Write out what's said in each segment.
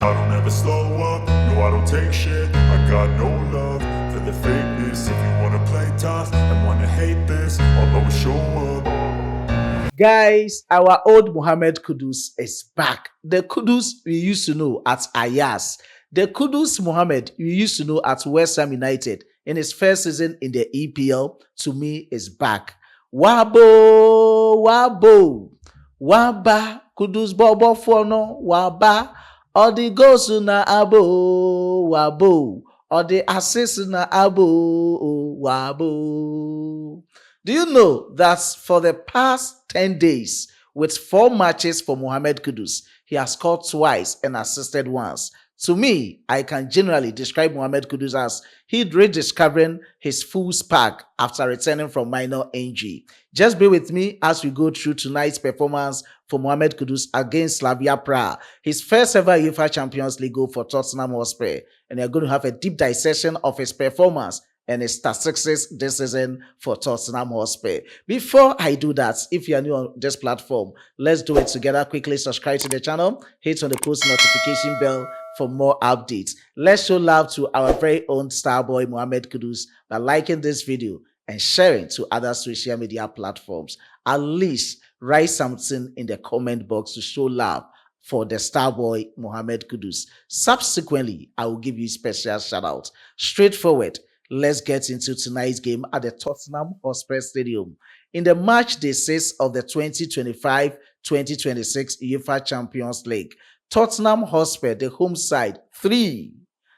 I don't ever slow up, no I don't take shit. I got no love for the fakeness. If you wanna play tough and wanna hate this, I'll always show up. Guys, our old Mohammed Kudus is back. The Kudus we used to know at Ayas. The Kudus Mohammed we used to know at West Ham United in his first season in the EPL, to me, is back. Wabo, wabo, waba, Kudus bobo fono, waba. All the goals na abo, wabo. All the assists na abo, wabo. Do you know that for the past 10 days, with 4 matches for Mohammed Kudus, he has scored twice and assisted once? To me, I can generally describe Mohammed Kudus as he rediscovering his full spark after returning from minor injury. Just be with me as we go through tonight's performance for Mohammed Kudus against Slavia Praha, his first ever UEFA Champions League goal for Tottenham Hotspur, and we are going to have a deep dissection of his performance and his statistics this season for Tottenham Hotspur. Before I do that, if you are new on this platform, let's do it together. Quickly subscribe to the channel, hit on the post notification bell for more updates. Let's show love to our very own star boy Mohammed Kudus by liking this video and sharing to other social media platforms. At least write something in the comment box to show love for the star boy Mohammed Kudus. Subsequently, I will give you a special shout out. Straightforward. Let's get into tonight's game at the Tottenham Hotspur Stadium. In the match day 6 of the 2025-2026 UEFA Champions League, Tottenham Hotspur, the home side, 3.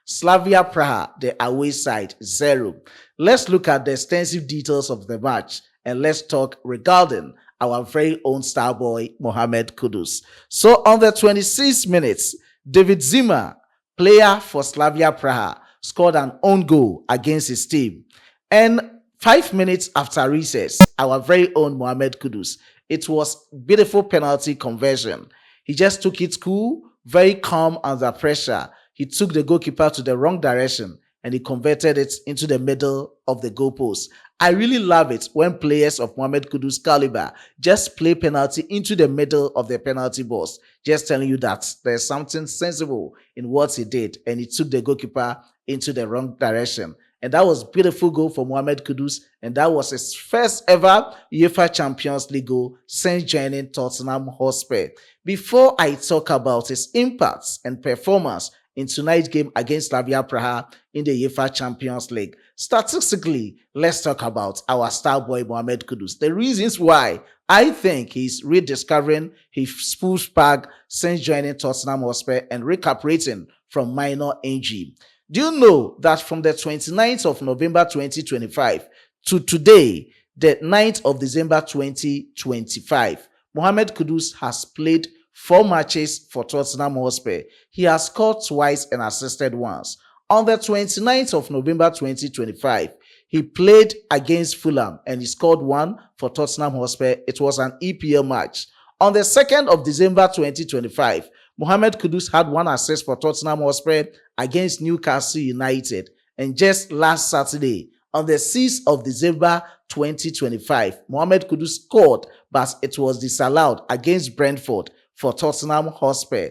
Slavia Praha, the away side, 0. Let's look at the extensive details of the match and let's talk regarding our very own star boy, Mohammed Kudus. So on the 26 minutes, David Zima, player for Slavia Praha, scored an own goal against his team. And 5 minutes after recess, our very own Mohammed Kudus, it was beautiful penalty conversion. He just took it cool, very calm under pressure. He took the goalkeeper to the wrong direction and he converted it into the middle of the goalpost. I really love it when players of Mohammed Kudus caliber just play penalty into the middle of the penalty box, just telling you that there's something sensible in what he did, and he took the goalkeeper into the wrong direction. And that was beautiful goal for Mohammed Kudus, and that was his first ever UEFA Champions League goal since joining Tottenham Hotspur. Before I talk about his impacts and performance in tonight's game against Slavia Praha in the UEFA Champions League, statistically, let's talk about our star boy Mohammed Kudus. The reasons why I think he's rediscovering his full spark since joining Tottenham Hotspur and recuperating from minor injury. Do you know that from the 29th of November 2025 to today, the 9th of December 2025, Mohammed Kudus has played 4 matches for Tottenham Hotspur. He has scored twice and assisted once. On the 29th of November 2025, he played against Fulham and he scored 1 for Tottenham Hotspur. It was an EPL match. On the 2nd of December 2025, Mohammed Kudus had 1 assist for Tottenham Hotspur against Newcastle United. And just last Saturday, on the 6th of December 2025, Mohammed Kudus scored, but it was disallowed against Brentford for Tottenham Hotspur.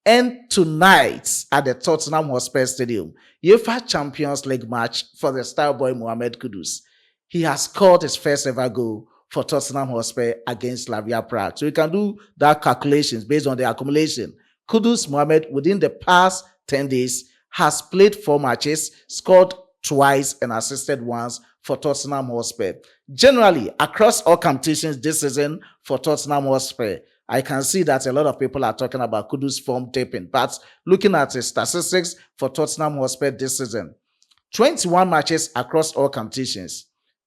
And tonight at the Tottenham Hotspur Stadium, UEFA Champions League match for the star boy Mohammed Kudus. He has scored his first ever goal for Tottenham Hotspur against Slavia Prague. So you can do that calculations based on the accumulation. Kudus Mohammed, within the past 10 days, has played 4 matches, scored twice and assisted once for Tottenham Hotspur. Generally, across all competitions this season for Tottenham Hotspur, I can see that a lot of people are talking about Kudus form dipping. But looking at his statistics for Tottenham Hotspur this season, 21 matches across all competitions.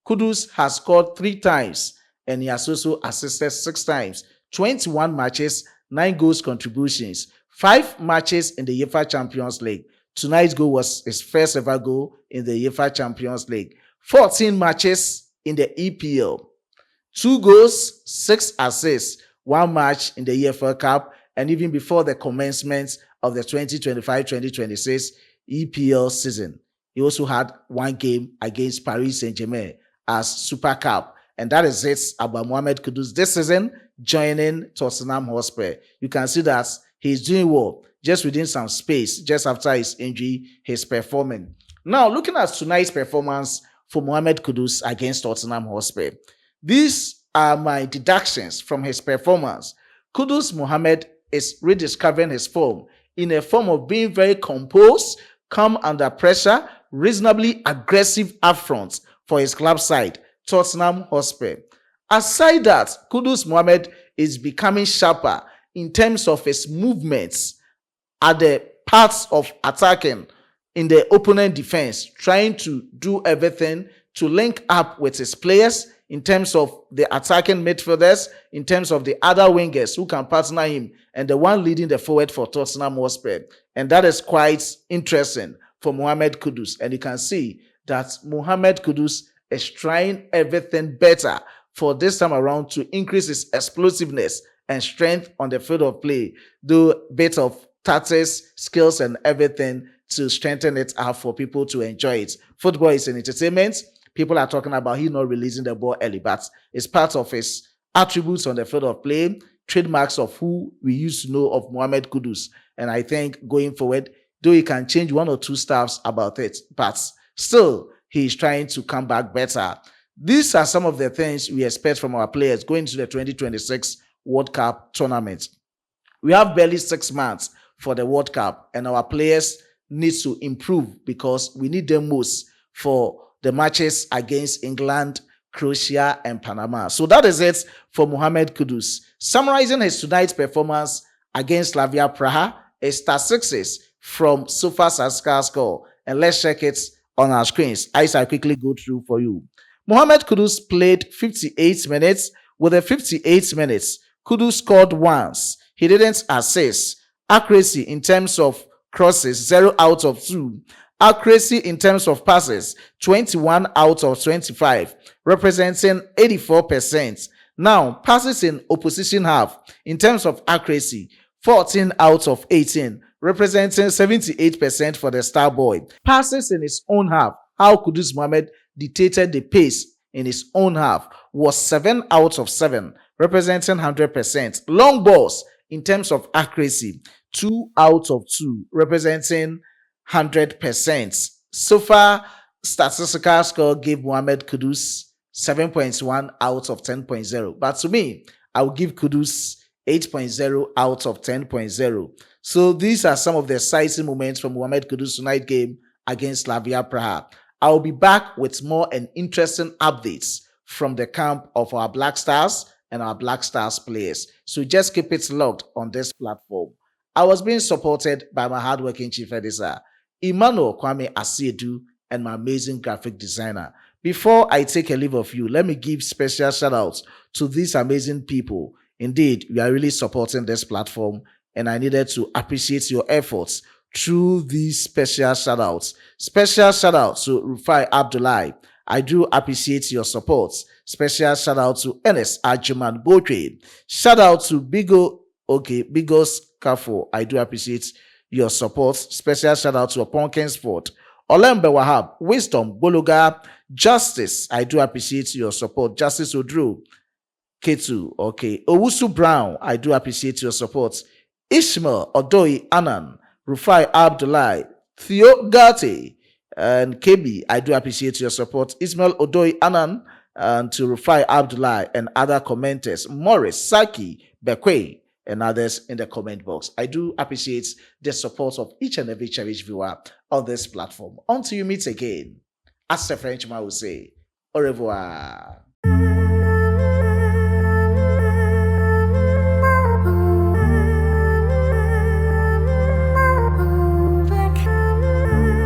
Kudus has scored 3 times and he has also assisted 6 times. 21 matches, 9 goals contributions, 5 matches in the UEFA Champions League. Tonight's goal was his first ever goal in the UEFA Champions League. 14 matches in the EPL, 2 goals, 6 assists, 1 match in the EFL Cup, and even before the commencement of the 2025-2026 EPL season, he also had 1 game against Paris Saint-Germain as Super Cup. And that is it about Mohammed Kudus this season joining Tottenham Hotspur. You can see that he's doing well. just within some space, just after his injury, he's performing. Now, looking at tonight's performance for Mohammed Kudus against Tottenham Hotspur, these are my deductions from his performance. Kudus Mohammed is rediscovering his form in a form of being very composed, calm under pressure, reasonably aggressive up front for his club side, Tottenham Hotspur. Aside that, Kudus Mohammed is becoming sharper in terms of his movements at the parts of attacking in the opponent defense, trying to do everything to link up with his players in terms of the attacking midfielders, in terms of the other wingers who can partner him, and the one leading the forward for Tottenham Hotspur. And that is quite interesting for Mohammed Kudus. And you can see that Mohammed Kudus is trying everything better for this time around to increase his explosiveness and strength on the field of play, do a bit of tactics, skills, and everything to strengthen it up for people to enjoy it. Football is an entertainment. People are talking about he not releasing the ball early, but it's part of his attributes on the field of play, trademarks of who we used to know of Mohammed Kudus. And I think going forward, though he can change one or two stuffs about it, but still he's trying to come back better. These are some of the things we expect from our players going into the 2026 World Cup tournament. We have barely 6 months for the World Cup, and our players need to improve because we need them most for the matches against England, Croatia, and Panama. So that is it for Mohammed Kudus. Summarizing his tonight's performance against Slavia Praha, is statistics from Statistical, and let's check it on our screens as I quickly go through for you. Mohammed Kudus played 58 minutes. With the 58 minutes, Kudus scored once. He didn't assist. Accuracy in terms of crosses, 0 out of 2. Accuracy in terms of passes, 21 out of 25, representing 84%. Now, passes in opposition half, in terms of accuracy, 14 out of 18, representing 78% for the star boy. Passes in his own half, how Kudus Mohammed dictated the pace in his own half, was 7 out of 7, representing 100%. Long balls, in terms of accuracy, 2 out of 2, representing 100%. So far, statistical score gave Mohammed Kudus 7.1 out of 10.0. But to me, I will give Kudus 8.0 out of 10.0. So these are some of the exciting moments from Mohammed Kudus' tonight game against Slavia Praha. I will be back with more and interesting updates from the camp of our Black Stars and our Black Stars players. So just keep it locked on this platform. I was being supported by my hardworking chief editor, Emmanuel Kwame Asiedu, and my amazing graphic designer. Before I take a leave of you, let me give special shout outs to these amazing people. Indeed, you are really supporting this platform, and I needed to appreciate your efforts through these special shout outs. Special shout out to Rufai Abdullahi. I do appreciate your support. Special shout out to Ernest Ajuman Botre. Shout out to Bigos Kafo. I do appreciate your support. Special shout out to Ponkensport. Olembe Wahab, Wisdom Bologa, Justice. I do appreciate your support. Justice Odru Ketu. Owusu Brown. I do appreciate your support. Ishmael Odoi Anan, Rufai Abdullahi, Theo Gate, and KB. I do appreciate your support. Ismail Odoi Anan, and to Rufai Abdullahi and other commenters, Morris, Saki, Bekwe, and others in the comment box. I do appreciate the support of each and every cherished viewer on this platform. Until you meet again, as the Frenchman will say, au revoir.